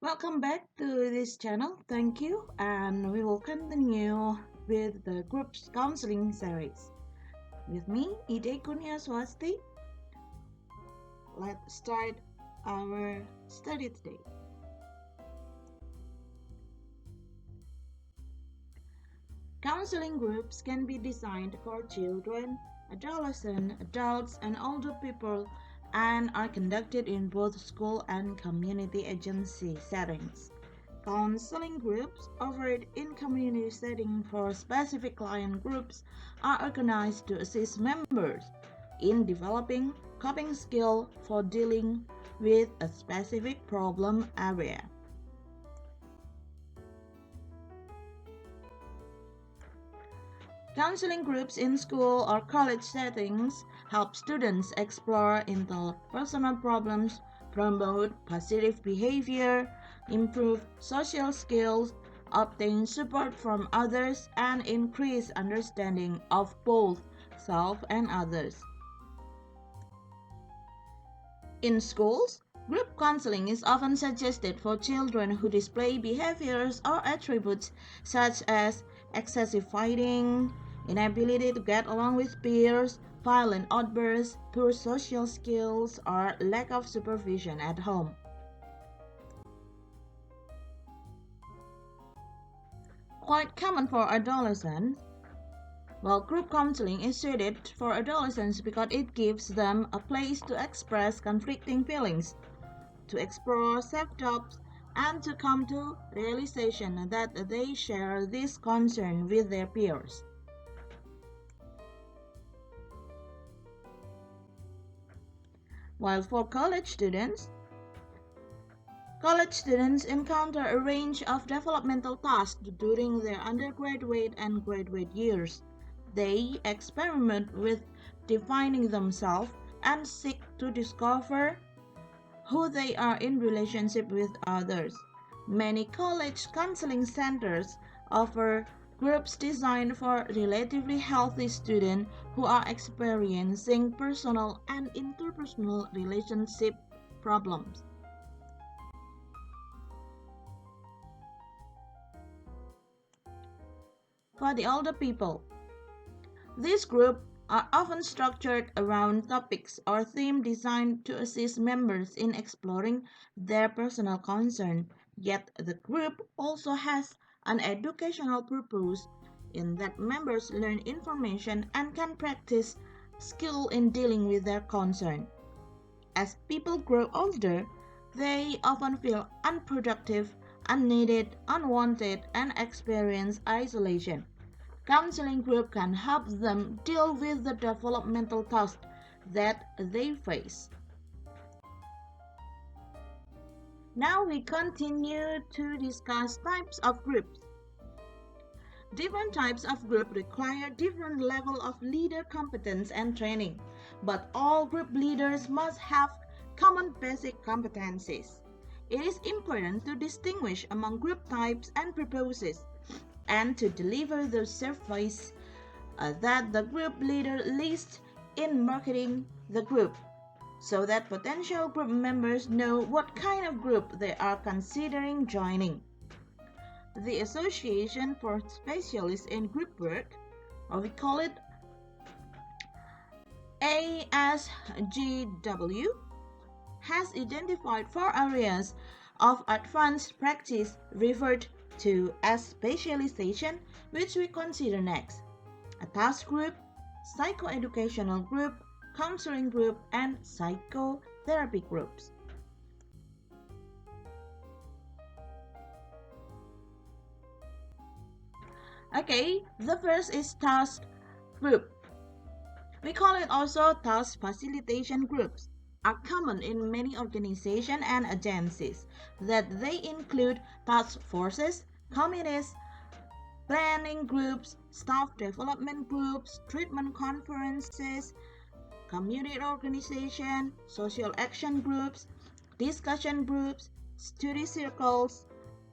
Welcome back to this channel. Thank you, and we will continue with the groups counseling series. With me, Ide Kurnia Swasti. Let's start our study today. Counseling groups can be designed for children, adolescents, adults, and older people and are conducted in both school and community agency settings. Counseling groups offered in community setting for specific client groups are organized to assist members in developing coping skills for dealing with a specific problem area. Counseling groups in school or college settings help students explore interpersonal problems, promote positive behavior, improve social skills, obtain support from others, and increase understanding of both self and others. In schools, group counseling is often suggested for children who display behaviors or attributes such as excessive fighting, inability to get along with peers, violent outbursts, poor social skills, or lack of supervision at home. Quite common for adolescents, while group counseling is suited for adolescents because it gives them a place to express conflicting feelings, to explore self-doubts, and to come to realization that they share this concern with their peers. While for college students encounter a range of developmental tasks during their undergraduate and graduate years. They experiment with defining themselves and seek to discover who they are in relationship with others. Many college counseling centers offer groups designed for relatively healthy students who are experiencing personal and interpersonal relationship problems. For the older people, these groups are often structured around topics or themes designed to assist members in exploring their personal concern. Yet the group also has an educational purpose in that members learn information and can practice skill in dealing with their concern. As people grow older, they often feel unproductive, unneeded, unwanted, and experience isolation. Counseling group can help them deal with the developmental tasks that they face. Now we continue to discuss types of groups. Different types of group require different level of leader competence and training, but all group leaders must have common basic competencies. It is important to distinguish among group types and purposes and to deliver the service that the group leader lists in marketing the group so that potential group members know what kind of group they are considering joining. The Association for Specialists in Group Work, or we call it ASGW, has identified 4 areas of advanced practice referred to as specialization, which we consider next: a task group, psychoeducational group, counseling group, and psychotherapy groups. Okay, the first is task group. We call it also task facilitation groups. Are common in many organizations and agencies that they include task forces, committees, planning groups, staff development groups, treatment conferences, community organization, social action groups, discussion groups, study circles,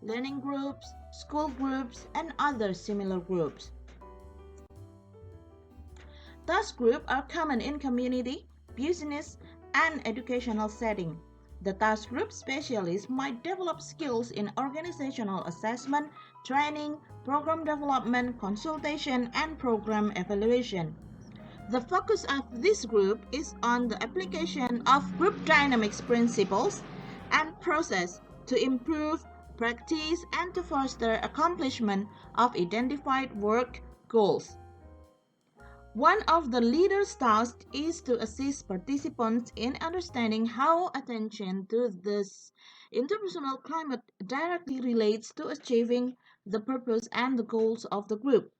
learning groups, school groups, and other similar groups. Task groups are common in community, business, and educational settings. The task group specialist might develop skills in organizational assessment, training, program development, consultation, and program evaluation. The focus of this group is on the application of group dynamics principles and process to improve practice and to foster accomplishment of identified work goals. One of the leader's tasks is to assist participants in understanding how attention to this interpersonal climate directly relates to achieving the purpose and the goals of the group.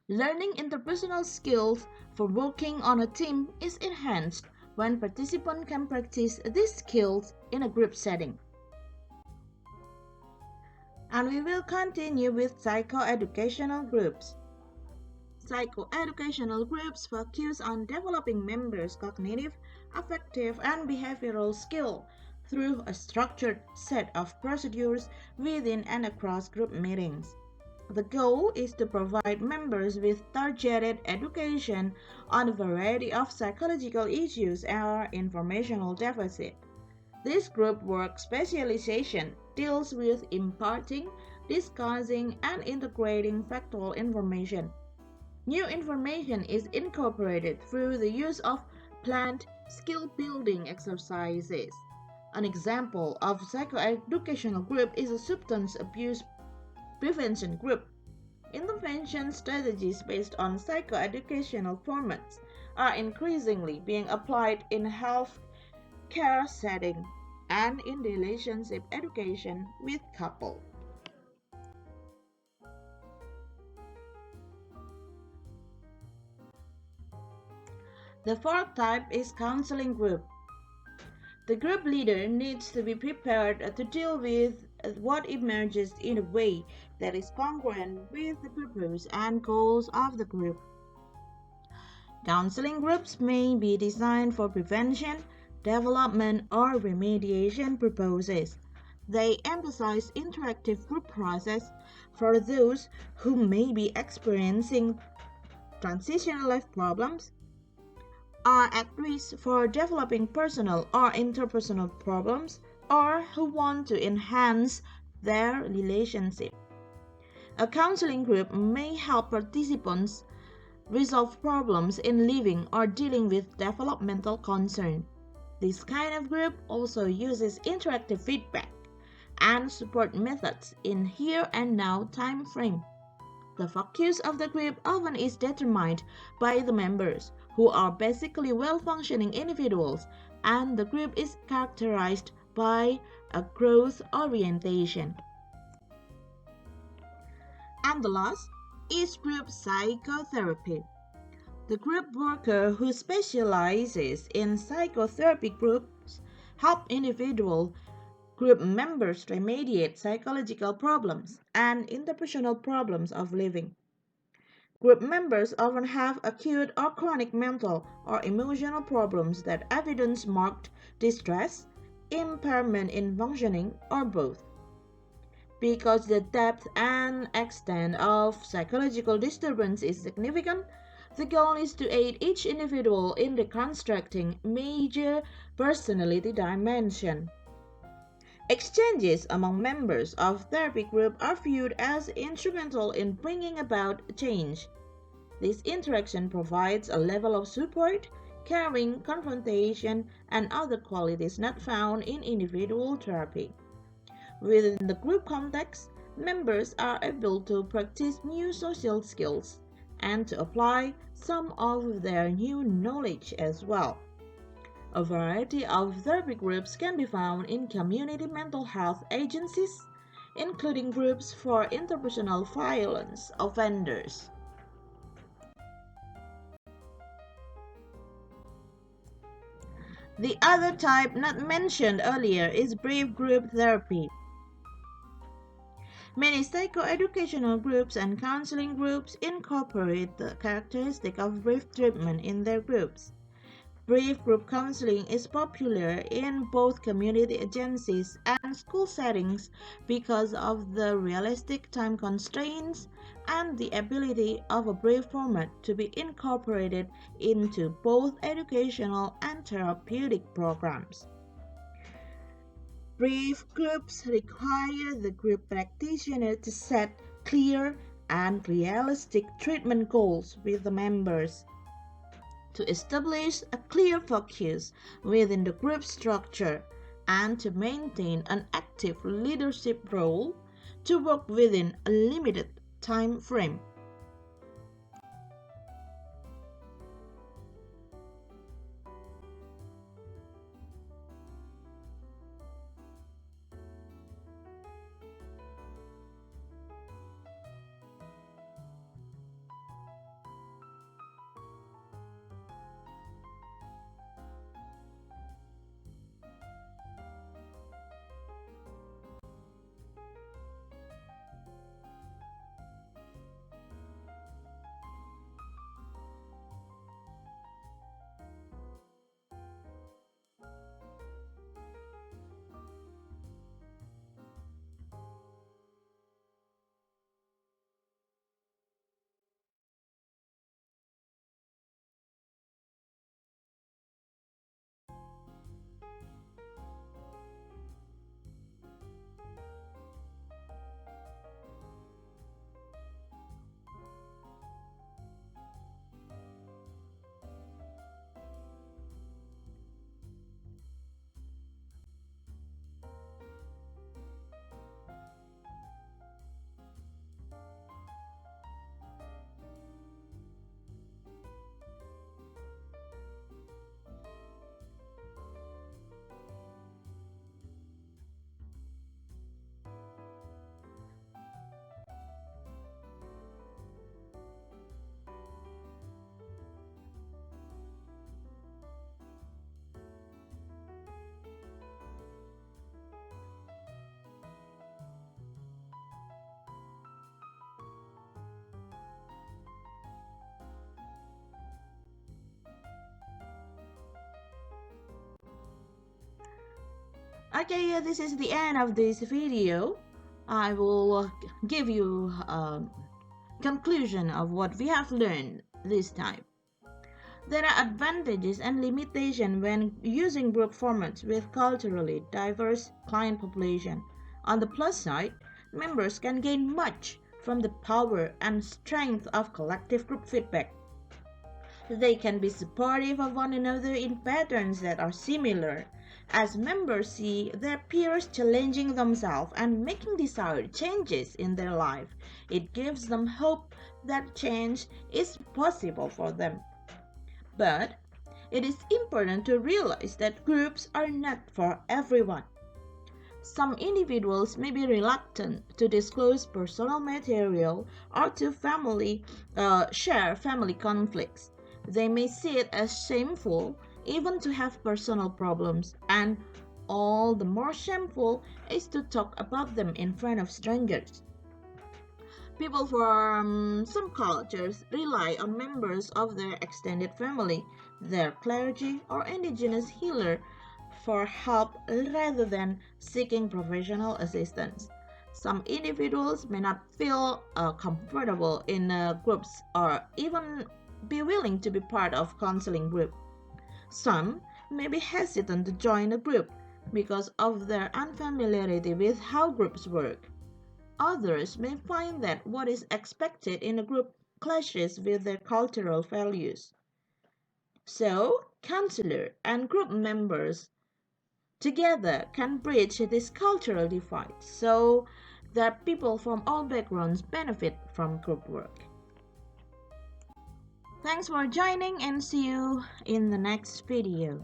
Learning interpersonal skills for working on a team is enhanced when participants can practice these skills in a group setting. And we will continue with psychoeducational groups. Psychoeducational groups focus on developing members' cognitive, affective, and behavioral skill through a structured set of procedures within and across group meetings. The goal is to provide members with targeted education on a variety of psychological issues or informational deficit. This group work specialization deals with imparting, discussing, and integrating factual information. New information is incorporated through the use of planned skill-building exercises. An example of psychoeducational group is a substance abuse prevention group. Intervention strategies based on psychoeducational formats are increasingly being applied in health care setting and in relationship education with couples. The fourth type is counseling group. The group leader needs to be prepared to deal with what emerges in a way that is congruent with the purpose and goals of the group. Counseling groups may be designed for prevention, development, or remediation purposes. They emphasize interactive group process for those who may be experiencing transitional life problems, are at risk for developing personal or interpersonal problems, or who want to enhance their relationship. A counseling group may help participants resolve problems in living or dealing with developmental concern. This kind of group also uses interactive feedback and support methods in here and now time frame. The focus of the group often is determined by the members, who are basically well-functioning individuals, and the group is characterized by a growth orientation. And the last is group psychotherapy. The group worker who specializes in psychotherapy groups help individual group members remediate psychological problems and interpersonal problems of living. Group members often have acute or chronic mental or emotional problems that evidence marked distress, impairment in functioning, or both. Because the depth and extent of psychological disturbance is significant, the goal is to aid each individual in reconstructing major personality dimension. Exchanges among members of therapy group are viewed as instrumental in bringing about change. This interaction provides a level of support, caring, confrontation, and other qualities not found in individual therapy. Within the group context, members are able to practice new social skills and to apply some of their new knowledge as well. A variety of therapy groups can be found in community mental health agencies, including groups for interpersonal violence offenders. The other type not mentioned earlier is brief group therapy. Many psychoeducational groups and counseling groups incorporate the characteristic of brief treatment in their groups. Brief group counseling is popular in both community agencies and school settings because of the realistic time constraints and the ability of a brief format to be incorporated into both educational and therapeutic programs. Brief groups require the group practitioner to set clear and realistic treatment goals with the members, to establish a clear focus within the group structure, and to maintain an active leadership role, to work within a limited time frame. Okay, this is the end of this video. I will give you a conclusion of what we have learned this time. There are advantages and limitations when using group formats with culturally diverse client population. On the plus side, members can gain much from the power and strength of collective group feedback. They can be supportive of one another in patterns that are similar. As members see their peers challenging themselves and making desired changes in their life, it gives them hope that change is possible for them. But it is important to realize that groups are not for everyone. Some individuals may be reluctant to disclose personal material or to share family conflicts. They may see it as shameful even to have personal problems, and all the more shameful is to talk about them in front of strangers. People from some cultures rely on members of their extended family, their clergy, or indigenous healer for help rather than seeking professional assistance. Some individuals may not feel comfortable in groups or even be willing to be part of counseling group. Some may be hesitant to join a group because of their unfamiliarity with how groups work. Others may find that what is expected in a group clashes with their cultural values. So, counselor and group members together can bridge this cultural divide so that people from all backgrounds benefit from group work. Thanks for joining and see you in the next video.